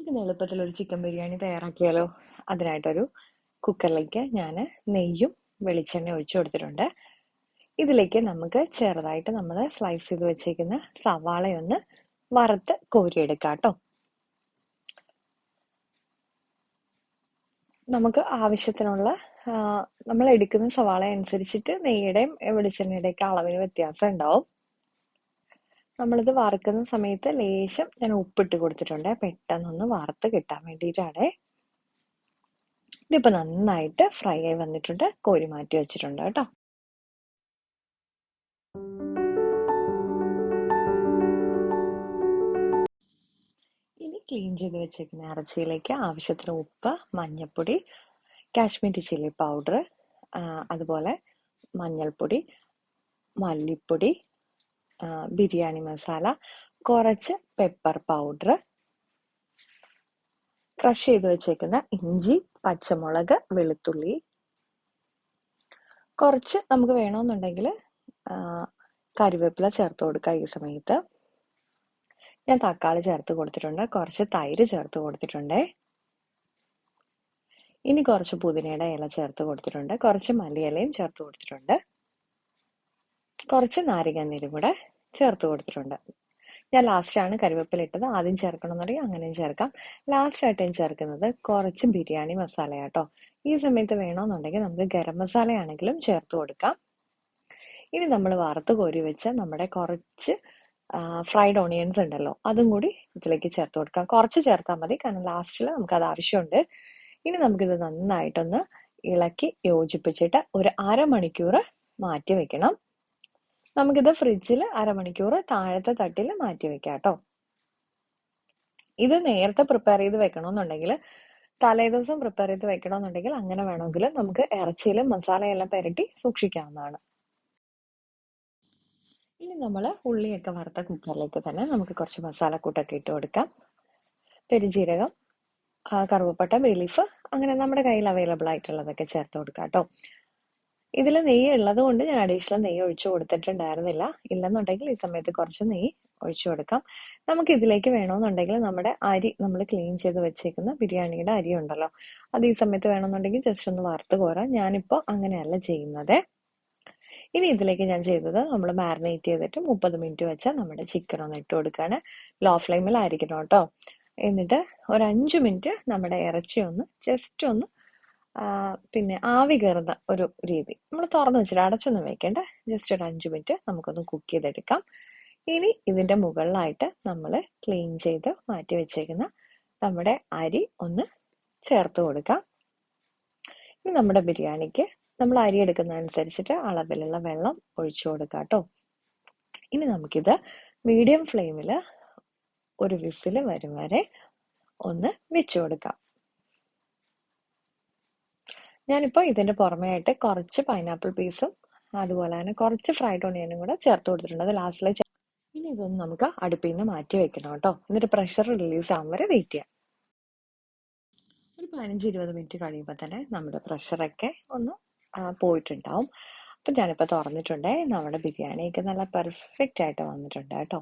നമുക്കിന്ന് എളുപ്പത്തിലൊരു ചിക്കൻ ബിരിയാണി തയ്യാറാക്കിയാലോ? അതിനായിട്ടൊരു കുക്കറിലേക്ക് ഞാൻ നെയ്യും വെളിച്ചെണ്ണയും ഒഴിച്ചു കൊടുത്തിട്ടുണ്ട്. ഇതിലേക്ക് നമുക്ക് ചെറുതായിട്ട് നമ്മൾ സ്ലൈസ് ചെയ്ത് വെച്ചേക്കുന്ന സവാളയൊന്ന് വറുത്ത് കോരിയെടുക്കാം കേട്ടോ. നമുക്ക് ആവശ്യത്തിനുള്ള നമ്മൾ എടുക്കുന്ന സവാള അനുസരിച്ചിട്ട് നെയ്യുടെയും വെളിച്ചെണ്ണയുടെയും ഒക്കെ അളവിന് വ്യത്യാസം ഉണ്ടാവും. നമ്മളിത് വറുക്കുന്ന സമയത്ത് ലേശം ഞാൻ ഉപ്പിട്ട് കൊടുത്തിട്ടുണ്ട്, പെട്ടെന്നൊന്ന് വറുത്ത് കിട്ടാൻ വേണ്ടിയിട്ടാണ്. ഇതിപ്പോൾ നന്നായിട്ട് ഫ്രൈ ആയി വന്നിട്ടുണ്ട്, കോരി മാറ്റി വെച്ചിട്ടുണ്ട് കേട്ടോ. ഇനി ക്ലീൻ ചെയ്ത് വെച്ചേക്കുന്ന ഇറച്ചിയിലേക്ക് ആവശ്യത്തിന് ഉപ്പ്, മഞ്ഞൾപ്പൊടി, കാശ്മീരി ചില്ലി പൗഡർ, അതുപോലെ മഞ്ഞൾപ്പൊടി, മല്ലിപ്പൊടി, ബിരിയാണി മസാല, കുറച്ച് പെപ്പർ പൗഡർ, ക്രഷ് ചെയ്ത് വെച്ചേക്കുന്ന ഇഞ്ചി, പച്ചമുളക്, വെളുത്തുള്ളി, കുറച്ച് നമുക്ക് വേണമെന്നുണ്ടെങ്കിൽ കറിവേപ്പില ചേർത്ത് കൊടുക്കുക. ഈ സമയത്ത് ഞാൻ തക്കാളി ചേർത്ത് കൊടുത്തിട്ടുണ്ട്, കുറച്ച് തൈര് ചേർത്ത് കൊടുത്തിട്ടുണ്ട്. ഇനി കുറച്ച് പുതിനയുടെ ഇല ചേർത്ത് കൊടുത്തിട്ടുണ്ട്, കുറച്ച് മല്ലിയിലയും ചേർത്ത് കൊടുത്തിട്ടുണ്ട്, കുറച്ച് നാരങ്ങാനീരും കൂടെ ചേർത്ത് കൊടുത്തിട്ടുണ്ട്. ഞാൻ ലാസ്റ്റാണ് കറിവേപ്പില ഇട്ടത്, ആദ്യം ചേർക്കണമെന്നുണ്ടെങ്കിൽ അങ്ങനെയും ചേർക്കാം. ലാസ്റ്റായിട്ട് ഞാൻ ചേർക്കുന്നത് കുറച്ച് ബിരിയാണി മസാല കേട്ടോ. ഈ സമയത്ത് വേണമെന്നുണ്ടെങ്കിൽ നമുക്ക് ഗരം മസാലയാണെങ്കിലും ചേർത്ത് കൊടുക്കാം. ഇനി നമ്മൾ വറുത്ത് കോരി വെച്ച നമ്മുടെ കുറച്ച് ഫ്രൈഡ് ഓണിയൻസ് ഉണ്ടല്ലോ, അതും കൂടി ഇതിലേക്ക് ചേർത്ത് കൊടുക്കാം. കുറച്ച് ചേർത്താൽ മതി, കാരണം ലാസ്റ്റിൽ നമുക്കത് ആവശ്യമുണ്ട്. ഇനി നമുക്കിത് നന്നായിട്ടൊന്ന് ഇളക്കി യോജിപ്പിച്ചിട്ട് ഒരു അരമണിക്കൂർ മാറ്റി വെക്കണം. നമുക്കിത് ഫ്രിഡ്ജിൽ അരമണിക്കൂർ താഴത്തെ തട്ടിൽ മാറ്റി വെക്കാം കേട്ടോ. ഇത് നേരത്തെ പ്രിപ്പയർ ചെയ്ത് വെക്കണമെന്നുണ്ടെങ്കിൽ, തലേ ദിവസം പ്രിപ്പയർ ചെയ്ത് വെക്കണമെന്നുണ്ടെങ്കിൽ അങ്ങനെ വേണമെങ്കിൽ നമുക്ക് ഇറച്ചിയിലും മസാലയെല്ലാം പുരട്ടി സൂക്ഷിക്കാവുന്നതാണ്. ഇനി നമ്മൾ ഉള്ളിയൊക്കെ വറുത്ത കുക്കറിലേക്ക് തന്നെ നമുക്ക് കുറച്ച് മസാലക്കൂട്ടൊക്കെ ഇട്ട് കൊടുക്കാം. പെരുംജീരകം, കറുവപ്പട്ട, ബേ ലീഫ്, അങ്ങനെ നമ്മുടെ കയ്യിൽ അവൈലബിൾ ആയിട്ടുള്ളതൊക്കെ ചേർത്ത് കൊടുക്കാം കേട്ടോ. ഇതിൽ നെയ്യ് ഉള്ളത് കൊണ്ട് ഞാൻ അഡീഷണൽ നെയ്യ് ഒഴിച്ചു കൊടുത്തിട്ടുണ്ടായിരുന്നില്ല. ഇല്ലെന്നുണ്ടെങ്കിൽ ഈ സമയത്ത് കുറച്ച് നെയ്യ് ഒഴിച്ചു കൊടുക്കാം. നമുക്ക് ഇതിലേക്ക് വേണമെന്നുണ്ടെങ്കിൽ നമ്മുടെ അരി, നമ്മൾ ക്ലീൻ ചെയ്ത് വെച്ചേക്കുന്ന ബിരിയാണിയുടെ അരി ഉണ്ടല്ലോ, അത് ഈ സമയത്ത് വേണമെന്നുണ്ടെങ്കിൽ ജസ്റ്റ് ഒന്ന് വറുത്ത് കോരാം. ഞാനിപ്പോൾ അങ്ങനെയല്ല ചെയ്യുന്നത്. ഇനി ഇതിലേക്ക് ഞാൻ ചെയ്തത്, നമ്മൾ മാരിനേറ്റ് ചെയ്തിട്ട് 30 മിനിറ്റ് വെച്ചാൽ നമ്മുടെ ചിക്കൻ ഒന്ന് ഇട്ട് കൊടുക്കുകയാണ്. ലോ ഫ്ലെയിമിലായിരിക്കണം കേട്ടോ. എന്നിട്ട് ഒരു 5 മിനിറ്റ് നമ്മുടെ ഇറച്ചി ഒന്ന് ജസ്റ്റ് ഒന്ന് പിന്നെ ആവി കയറുന്ന ഒരു രീതി, നമ്മൾ തുറന്നു വെച്ചിട്ട് അടച്ചൊന്നും വെക്കേണ്ട, ജസ്റ്റ് ഒരു 5 മിനിറ്റ് നമുക്കൊന്ന് കുക്ക് ചെയ്തെടുക്കാം. ഇനി ഇതിൻ്റെ മുകളിലായിട്ട് നമ്മൾ ക്ലീൻ ചെയ്ത് മാറ്റി വെച്ചേക്കുന്ന നമ്മുടെ അരി ഒന്ന് ചേർത്ത് കൊടുക്കാം. ഇനി നമ്മുടെ ബിരിയാണിക്ക് നമ്മൾ അരി എടുക്കുന്നതനുസരിച്ചിട്ട് അളവിലുള്ള വെള്ളം ഒഴിച്ചു കൊടുക്കാം കേട്ടോ. ഇനി നമുക്കിത് മീഡിയം ഫ്ലെയിമിൽ ഒരു വിസിൽ വരും വരെ ഒന്ന് വെച്ചു കൊടുക്കാം. ഞാനിപ്പോൾ ഇതിൻ്റെ പുറമേയായിട്ട് കുറച്ച് പൈനാപ്പിൾ പീസും അതുപോലെ തന്നെ കുറച്ച് ഫ്രൈഡ് ഓണിയനും കൂടെ ചേർത്ത് കൊടുത്തിട്ടുണ്ട്, അത് ലാസ്റ്റിലെ. ഇനി ഇതൊന്ന് നമുക്ക് അടുപ്പിൽ നിന്ന് മാറ്റി വെക്കണം കേട്ടോ. എന്നിട്ട് പ്രഷർ റിലീസ് ആകും വരെ വെയിറ്റ് ചെയ്യാം. ഒരു 15-20 മിനിറ്റ് കഴിയുമ്പോൾ തന്നെ നമ്മുടെ പ്രഷറൊക്കെ ഒന്ന് പോയിട്ടുണ്ടാവും. അപ്പം ഞാനിപ്പോൾ തുറന്നിട്ടുണ്ടേ, നമ്മുടെ ബിരിയാണിയൊക്കെ നല്ല പെർഫെക്റ്റ് ആയിട്ട് വന്നിട്ടുണ്ട് കേട്ടോ.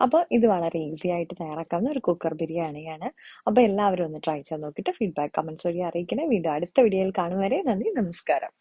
അപ്പോൾ ഇത് വളരെ ഈസി ആയിട്ട് തയ്യാറാക്കാവുന്ന ഒരു കുക്കർ ബിരിയാണിയാണ്. അപ്പോൾ എല്ലാവരും ഒന്ന് ട്രൈ ചെയ്ത് നോക്കിയിട്ട് ഫീഡ്ബാക്ക് കമൻസ് വഴി അറിയിക്കണേ. വീണ്ടും അടുത്ത വീഡിയോയിൽ കാണും വരെ നന്ദി, നമസ്കാരം.